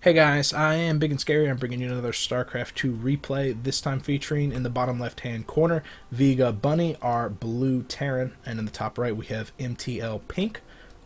Hey guys, I am Ibigandscary. I'm bringing you another StarCraft 2 replay, this time featuring in the bottom left-hand corner VegaBunny, our blue Terran, and in the top right we have mTLPink,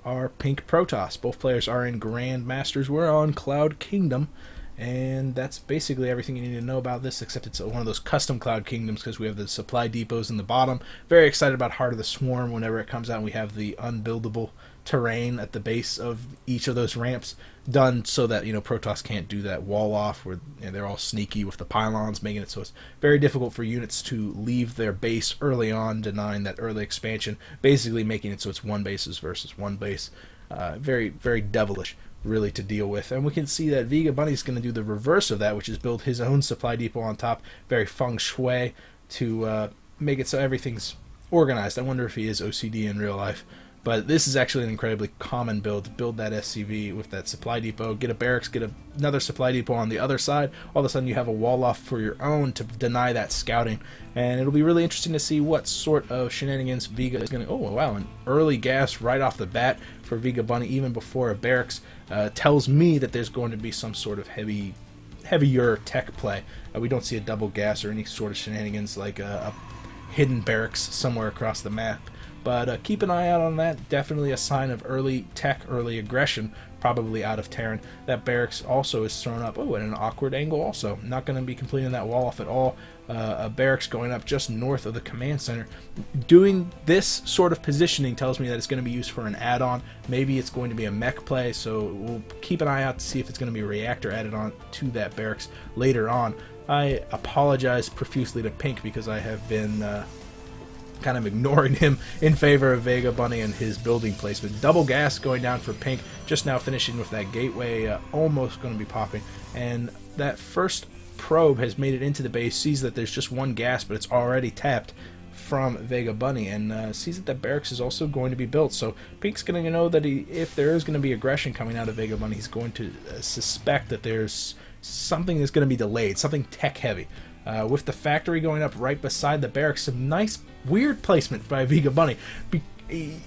our pink Protoss. Both players are in Grandmasters. We're on Cloud Kingdom, and that's basically everything you need to know about this, except it's one of those custom Cloud Kingdoms because we have the supply depots in the bottom. Very excited about Heart of the Swarm whenever it comes out, and we have the unbuildable terrain at the base of each of those ramps done so that Protoss can't do that wall off where they're all sneaky with the pylons, making it so it's very difficult for units to leave their base early on, denying that early expansion, basically making it so it's one bases versus one base. Very, very devilish really to deal with. And we can see that VegaBunny is going to do the reverse of that, which is build his own supply depot on top, very feng shui, to make it so everything's organized. I wonder if he is OCD in real life. But this is actually an incredibly common build. Build that SCV with that supply depot, get a barracks, get another supply depot on the other side. All of a sudden you have a wall off for your own to deny that scouting. And it'll be really interesting to see what sort of shenanigans Vega is going to... Oh, wow, an early gas right off the bat for VegaBunny, even before a barracks, tells me that there's going to be some sort of heavier tech play. We don't see a double gas or any sort of shenanigans like a hidden barracks somewhere across the map. But keep an eye out on that. Definitely a sign of early tech, early aggression, probably out of Terran. That barracks also is thrown up, at an awkward angle also. Not going to be completing that wall off at all. A barracks going up just north of the command center. Doing this sort of positioning tells me that it's going to be used for an add-on. Maybe it's going to be a mech play, so we'll keep an eye out to see if it's going to be a reactor added on to that barracks later on. I apologize profusely to Pink because I have been... kind of ignoring him in favor of VegaBunny and his building placement. Double gas going down for Pink, just now finishing with that gateway, almost going to be popping. And that first probe has made it into the base, sees that there's just one gas, but it's already tapped from VegaBunny, and sees that barracks is also going to be built. So Pink's going to know that if there is going to be aggression coming out of VegaBunny, he's going to suspect that there's something that's going to be delayed, something tech heavy. With the factory going up right beside the barracks, some nice weird placement by VegaBunny.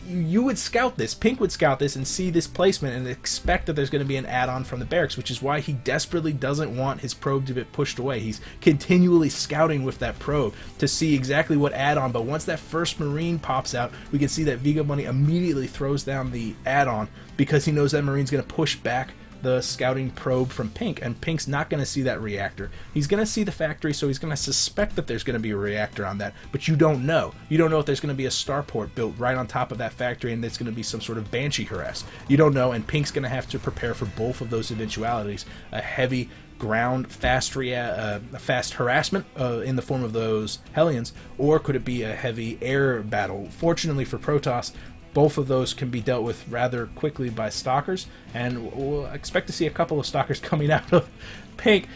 You would scout this, Pink would scout this and see this placement and expect that there's going to be an add-on from the barracks, which is why he desperately doesn't want his probe to get pushed away. He's continually scouting with that probe to see exactly what add-on, but once that first Marine pops out, we can see that VegaBunny immediately throws down the add-on because he knows that Marine's going to push back the scouting probe from Pink, and Pink's not going to see that reactor. He's going to see the factory, so he's going to suspect that there's going to be a reactor on that, but you don't know. You don't know if there's going to be a starport built right on top of that factory and there's going to be some sort of Banshee harass. You don't know, and Pink's going to have to prepare for both of those eventualities. A heavy ground fast harassment in the form of those Hellions, or could it be a heavy air battle? Fortunately for Protoss, both of those can be dealt with rather quickly by Stalkers, and we'll expect to see a couple of Stalkers coming out of Pink.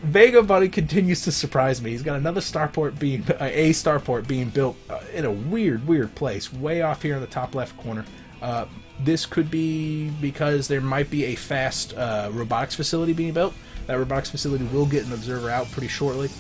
VegaBunny continues to surprise me. He's got another starport being built in a weird place, way off here in the top left corner. This could be because there might be a fast robotics facility being built. That robotics facility will get an observer out pretty shortly,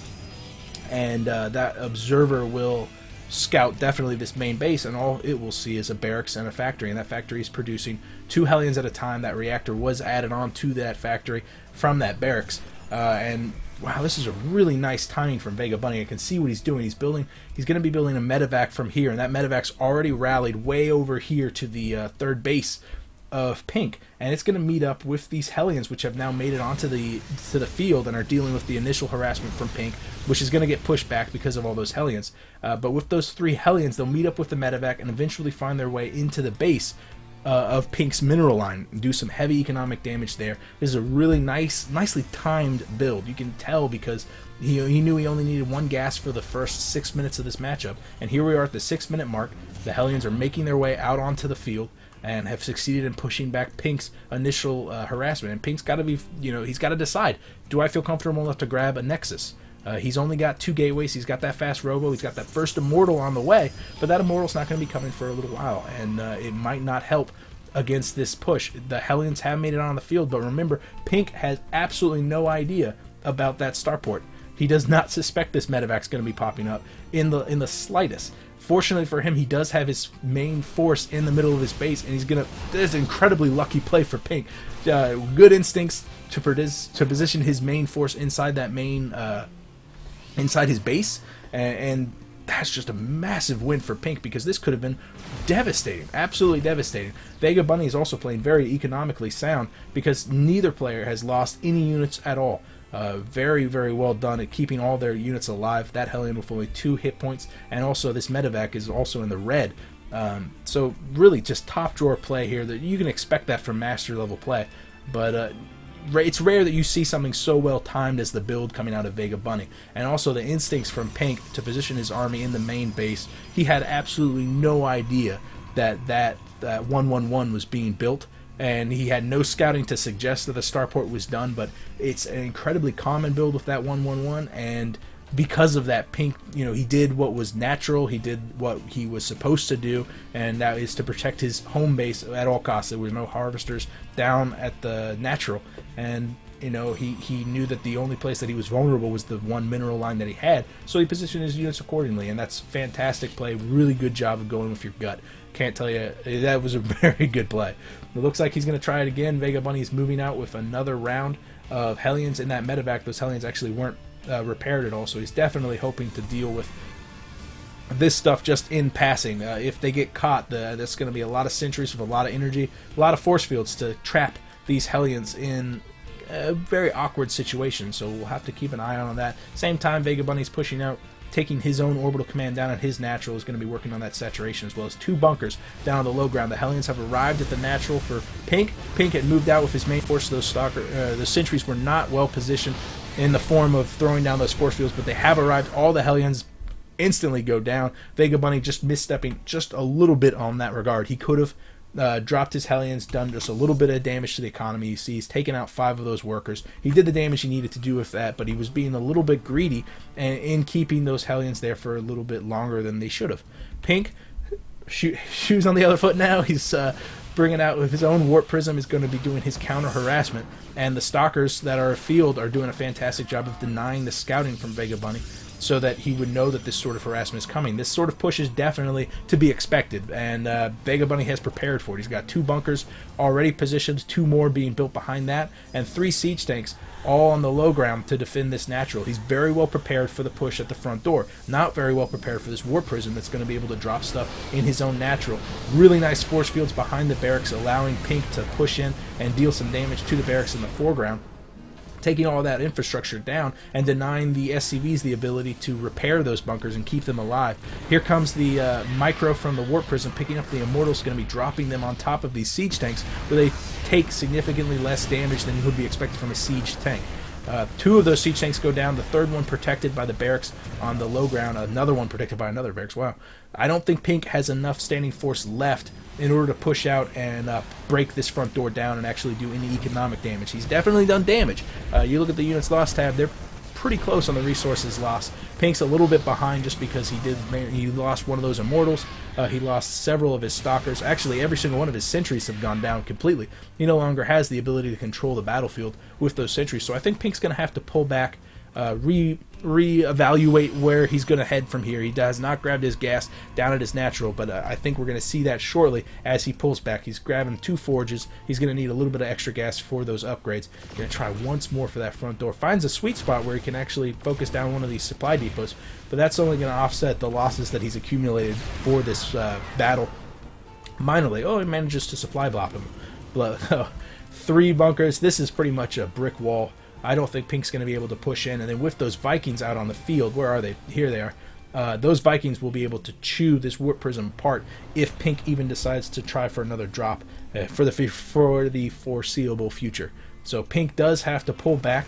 and that observer will scout definitely this main base, and all it will see is a barracks and a factory, and that factory is producing 2 Hellions at a time. That reactor was added on to that factory from that barracks, and wow, this is a really nice timing from VegaBunny. I can see what he's doing. He's going to be building a medevac from here, and that medevac's already rallied way over here to the third base of Pink, and it's going to meet up with these Hellions, which have now made it onto the field and are dealing with the initial harassment from Pink, which is going to get pushed back because of all those Hellions. But with those 3 Hellions, they'll meet up with the medevac and eventually find their way into the base of Pink's mineral line and do some heavy economic damage there. This is a really nicely timed build. You can tell because he knew he only needed 1 gas for the first 6 minutes of this matchup, and here we are at the 6-minute mark. The Hellions are making their way out onto the field and have succeeded in pushing back Pink's initial harassment. And Pink's got to be, he's got to decide, do I feel comfortable enough to grab a Nexus? He's only got 2 gateways, he's got that fast robo, he's got that first Immortal on the way, but that Immortal's not going to be coming for a little while, and it might not help against this push. The Hellions have made it on the field, but remember, Pink has absolutely no idea about that starport. He does not suspect this medevac's going to be popping up in the slightest. Fortunately for him, he does have his main force in the middle of his base, and he's gonna. There's an incredibly lucky play for Pink. Good instincts to position his main force inside that main inside his base, and that's just a massive win for Pink, because this could have been devastating, absolutely devastating. VegaBunny is also playing very economically sound, because neither player has lost any units at all. Very, very well done at keeping all their units alive. That Hellion with only 2 hit points, and also this medevac is also in the red. So really just top drawer play here. That you can expect that from master level play, but it's rare that you see something so well timed as the build coming out of VegaBunny. And also the instincts from Pink to position his army in the main base. He had absolutely no idea that 111 was being built, and he had no scouting to suggest that the starport was done. But it's an incredibly common build with that 111, and because of that, Pink, he did what was natural. He did what he was supposed to do, and that is to protect his home base at all costs. There was no harvesters down at the natural, and he knew that the only place that he was vulnerable was the one mineral line that he had, so he positioned his units accordingly, and that's fantastic play. Really good job of going with your gut. Can't tell you, that was a very good play. It looks like he's going to try it again. VegaBunny is moving out with another round of Hellions in that medevac. Those Hellions actually weren't repaired at all, so he's definitely hoping to deal with this stuff just in passing. If they get caught, that's going to be a lot of sentries with a lot of energy, a lot of force fields to trap these Hellions in a very awkward situation, so we'll have to keep an eye on that. Same time, VegaBunny's pushing out, taking his own orbital command down at his natural, is going to be working on that saturation, as well as 2 bunkers down on the low ground. The Hellions have arrived at the natural for Pink. Pink had moved out with his main force. Those the sentries were not well positioned in the form of throwing down those force fields, but they have arrived. All the Hellions instantly go down. VegaBunny just misstepping just a little bit on that regard. He could have dropped his Hellions, done just a little bit of damage to the economy. You see he's taken out 5 of those workers. He did the damage he needed to do with that, but he was being a little bit greedy and in keeping those Hellions there for a little bit longer than they should have. Pink, shoes on the other foot now. He's bringing out with his own warp prism, is going to be doing his counter harassment, and the stalkers that are afield are doing a fantastic job of denying the scouting from VegaBunny, so that he would know that this sort of harassment is coming. This sort of push is definitely to be expected, and VegaBunny has prepared for it. He's got 2 bunkers already positioned, 2 more being built behind that, and 3 siege tanks all on the low ground to defend this natural. He's very well prepared for the push at the front door. Not very well prepared for this warp prism that's going to be able to drop stuff in his own natural. Really nice force fields behind the barracks, allowing Pink to push in and deal some damage to the barracks in the foreground, taking all that infrastructure down and denying the SCVs the ability to repair those bunkers and keep them alive. Here comes the micro from the warp prism, picking up the immortals, going to be dropping them on top of these siege tanks, where they take significantly less damage than would be expected from a siege tank. 2 of those siege tanks go down, the 3rd one protected by the barracks on the low ground, another one protected by another barracks. Wow. I don't think Pink has enough standing force left in order to push out and break this front door down and actually do any economic damage. He's definitely done damage. You look at the units lost tab, they're pretty close on the resources lost. Pink's a little bit behind just because he lost one of those immortals. He lost several of his stalkers. Actually, every single one of his sentries have gone down completely. He no longer has the ability to control the battlefield with those sentries. So I think Pink's going to have to pull back, reevaluate where he's going to head from here. He has not grabbed his gas down at his natural, but I think we're going to see that shortly as he pulls back. He's grabbing 2 forges. He's going to need a little bit of extra gas for those upgrades. Going to try once more for that front door. Finds a sweet spot where he can actually focus down one of these supply depots, but that's only going to offset the losses that he's accumulated for this battle minorly. Oh, he manages to supply block him. 3 bunkers. This is pretty much a brick wall. I don't think Pink's going to be able to push in. And then with those Vikings out on the field, where are they? Here they are. Those Vikings will be able to chew this warp prism apart if Pink even decides to try for another drop for the foreseeable future. So Pink does have to pull back.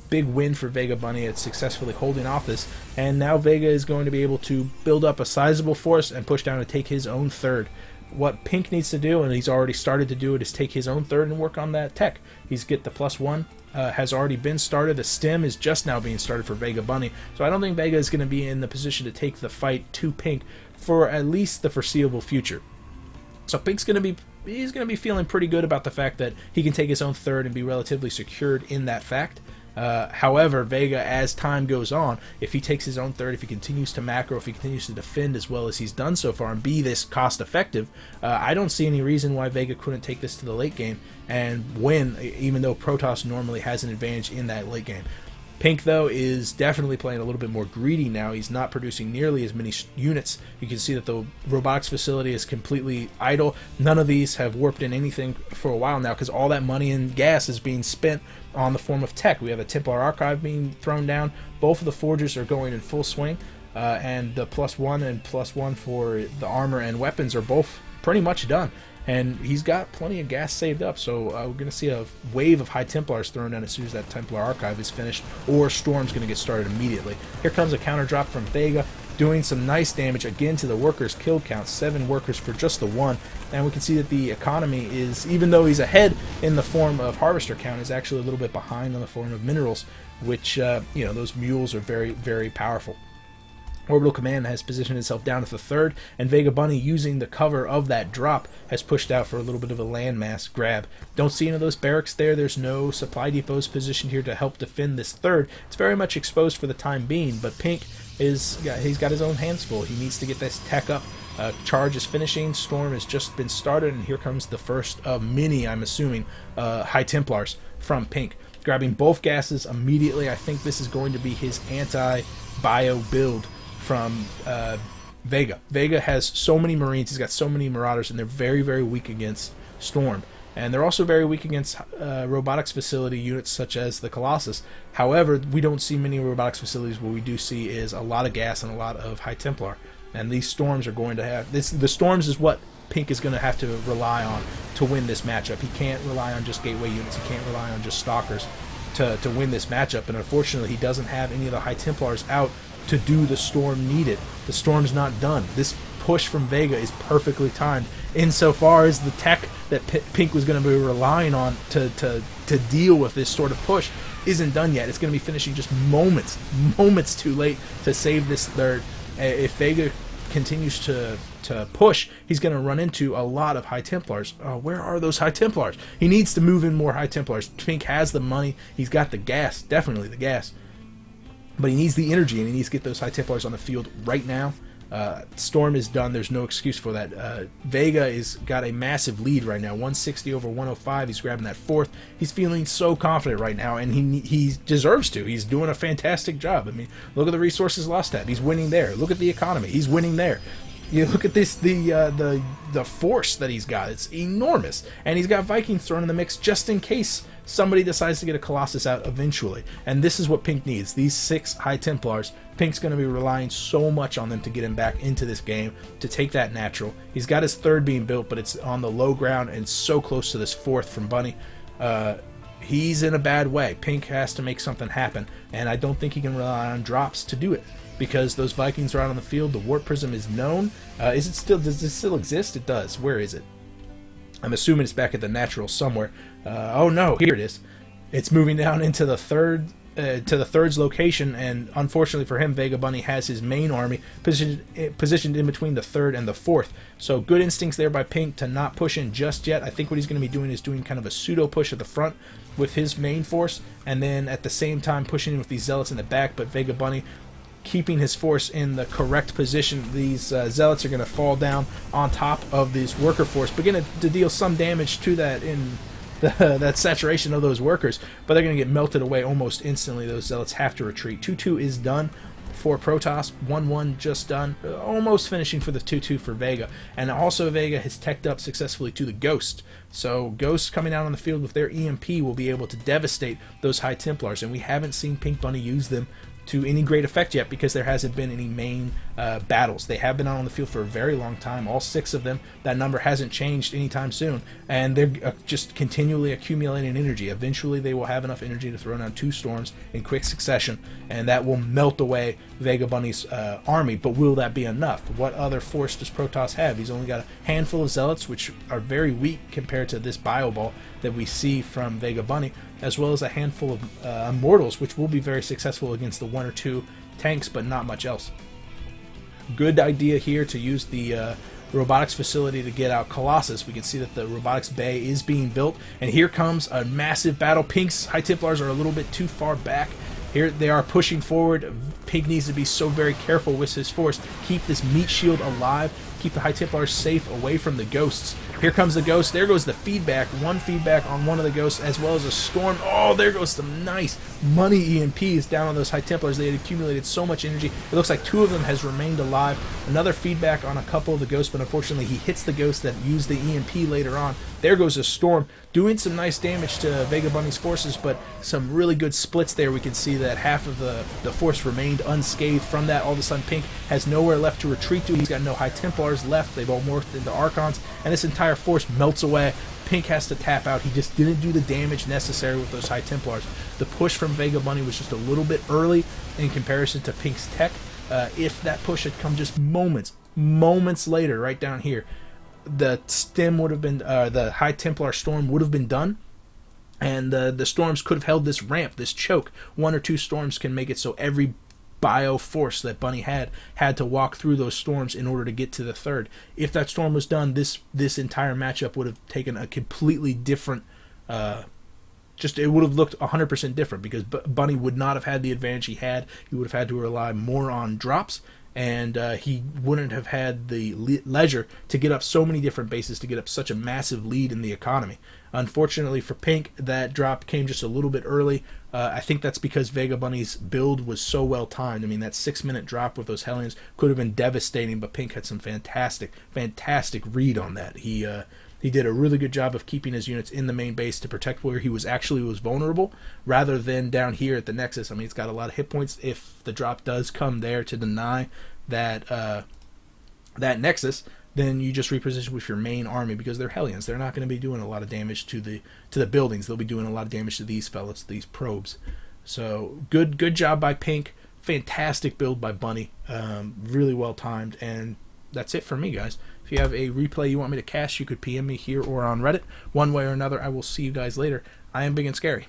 Big win for VegaBunny at successfully holding off this. And now Vega is going to be able to build up a sizable force and push down and take his own 3rd. What Pink needs to do, and he's already started to do it, is take his own 3rd and work on that tech. He's get the +1. Has already been started. The stem is just now being started for VegaBunny, so I don't think Vega is going to be in the position to take the fight to Pink for at least the foreseeable future. So Pink's going to be feeling pretty good about the fact that he can take his own 3rd and be relatively secured in that fact. However, Vega, as time goes on, if he takes his own third, if he continues to macro, if he continues to defend as well as he's done so far and be this cost effective, I don't see any reason why Vega couldn't take this to the late game and win, even though Protoss normally has an advantage in that late game. Pink, though, is definitely playing a little bit more greedy now. He's not producing nearly as many units. You can see that the robotics facility is completely idle. None of these have warped in anything for a while now because all that money and gas is being spent on the form of tech. We have a Templar Archive being thrown down. Both of the forges are going in full swing, and the +1 and +1 for the armor and weapons are both pretty much done. And he's got plenty of gas saved up, so we're going to see a wave of High Templars thrown down as soon as that Templar Archive is finished, or Storm's going to get started immediately. Here comes a counter drop from Vega, doing some nice damage again to the workers' kill count, 7 workers for just the 1, and we can see that the economy is, even though he's ahead in the form of harvester count, is actually a little bit behind on the form of minerals, which, you know, those mules are very, very powerful. Orbital Command has positioned itself down at the 3rd, and VegaBunny, using the cover of that drop, has pushed out for a little bit of a landmass grab. Don't see any of those barracks there. There's no supply depots positioned here to help defend this 3rd. It's very much exposed for the time being, but Pink he's got his own hands full. He needs to get this tech up. Charge is finishing. Storm has just been started, and here comes the first of many, I'm assuming, High Templars from Pink. Grabbing both gases immediately. I think this is going to be his anti-bio build from Vega. Vega has so many Marines, he's got so many Marauders, and they're very, very weak against Storm. And they're also very weak against robotics facility units such as the Colossus. However, we don't see many robotics facilities. What we do see is a lot of gas and a lot of High Templar. And these Storms are going to have... the Storms is what Pink is going to have to rely on to win this matchup. He can't rely on just gateway units. He can't rely on just Stalkers to win this matchup. And unfortunately, he doesn't have any of the High Templars out to do the Storm needed. The Storm's not done. This push from Vega is perfectly timed insofar as the tech that Pink was going to be relying on to deal with this sort of push isn't done yet. It's going to be finishing just moments too late to save this 3rd. If Vega continues to push, he's going to run into a lot of High Templars. Where are those High Templars? He needs to move in more High Templars. Pink has the money. He's got the gas, definitely the gas. But he needs the energy, and he needs to get those High Templars on the field right now. Storm is done. There's no excuse for that. Vega is got a massive lead right now, 160 over 105. He's grabbing that 4th. He's feeling so confident right now, and he deserves to. He's doing a fantastic job. I mean, look at the resources lost tab. He's winning there. Look at the economy. He's winning there. You look at this, the force that he's got. It's enormous, and he's got Vikings thrown in the mix just in case somebody decides to get a Colossus out eventually. And this is what Pink needs. These 6 High Templars, Pink's going to be relying so much on them to get him back into this game, to take that natural. He's got his 3rd being built, but it's on the low ground and so close to this 4th from Bunny. He's in a bad way. Pink has to make something happen, and I don't think he can rely on drops to do it, because those Vikings are out on the field. The Warp Prism is known. Does it still exist? It does. Where is it? I'm assuming it's back at the natural somewhere. Oh no, here it is. It's moving down into the 3rd, to the 3rd's location, and unfortunately for him, VegaBunny has his main army positioned in between the 3rd and the 4th. So good instincts there by Pink to not push in just yet. I think what he's going to be doing is doing kind of a pseudo push at the front with his main force, and then at the same time pushing in with these Zealots in the back. But VegaBunny keeping his force in the correct position. These Zealots are going to fall down on top of this worker force, beginning to deal some damage to that in that saturation of those workers, but they're going to get melted away almost instantly. Those Zealots have to retreat. 2-2 is done for Protoss. 1-1 just done, almost finishing for the 2-2 for Vega. And also Vega has teched up successfully to the Ghost. So Ghosts coming out on the field with their EMP will be able to devastate those High Templars, and we haven't seen Pink Bunny use them to any great effect yet because there hasn't been any main battles. They have been out on the field for a very long time, all 6 of them. That number hasn't changed anytime soon, and they're just continually accumulating energy. Eventually they will have enough energy to throw down 2 storms in quick succession, and that will melt away VegaBunny's army. But will that be enough? What other force does Protoss have? He's only got a handful of Zealots, which are very weak compared to this Bio Ball that we see from VegaBunny, as well as a handful of Immortals, which will be very successful against the 1 or 2 tanks, but not much else. Good idea here to use the robotics facility to get out Colossus. We can see that the robotics bay is being built, and here comes a massive battle. Pink's High Templars are a little bit too far back. Here they are pushing forward. Pink needs to be so very careful with his force. Keep this meat shield alive. Keep the High Templars safe away from the ghosts. Here comes the ghost. There goes the feedback. One feedback on one of the ghosts, as well as a storm. Oh, there goes some nice money EMPs down on those High Templars. They had accumulated so much energy. It looks like 2 of them has remained alive. Another feedback on a couple of the ghosts, but unfortunately he hits the ghost that used the EMP later on. There goes a storm, doing some nice damage to VegaBunny's forces, but some really good splits there. We can see that half of the force remained unscathed from that. All of a sudden Pink has nowhere left to retreat to. He's got no High Templars left. They've all morphed into Archons, and this entire force melts away. Pink has to tap out. He just didn't do the damage necessary with those High Templars. The push from VegaBunny was just a little bit early in comparison to Pink's tech. If that push had come just moments later, right down here, the stem would have been, the High Templar storm would have been done, and the storms could have held this ramp, this choke. 1 or 2 storms can make it so every bio force that Bunny had to walk through those storms in order to get to the third. If that storm was done, this entire matchup would have taken a completely different, it would have looked 100% different, because Bunny would not have had the advantage he had. He would have had to rely more on drops, and he wouldn't have had the leisure to get up so many different bases, to get up such a massive lead in the economy. Unfortunately for Pink, that drop came just a little bit early. I think that's because VegaBunny's build was so well timed. I mean, that 6-minute drop with those Hellions could have been devastating, but Pink had some fantastic read on that. He did a really good job of keeping his units in the main base to protect where he was vulnerable, rather than down here at the Nexus. I mean, it's got a lot of hit points. If the drop does come there to deny that that Nexus, then you just reposition with your main army, because they're Hellions. They're not going to be doing a lot of damage to the buildings. They'll be doing a lot of damage to these fellas, these probes. So good job by Pink. Fantastic build by Bunny. Really well timed. And that's it for me, guys. If you have a replay you want me to cast, you could PM me here or on Reddit. One way or another, I will see you guys later. I am Big and Scary.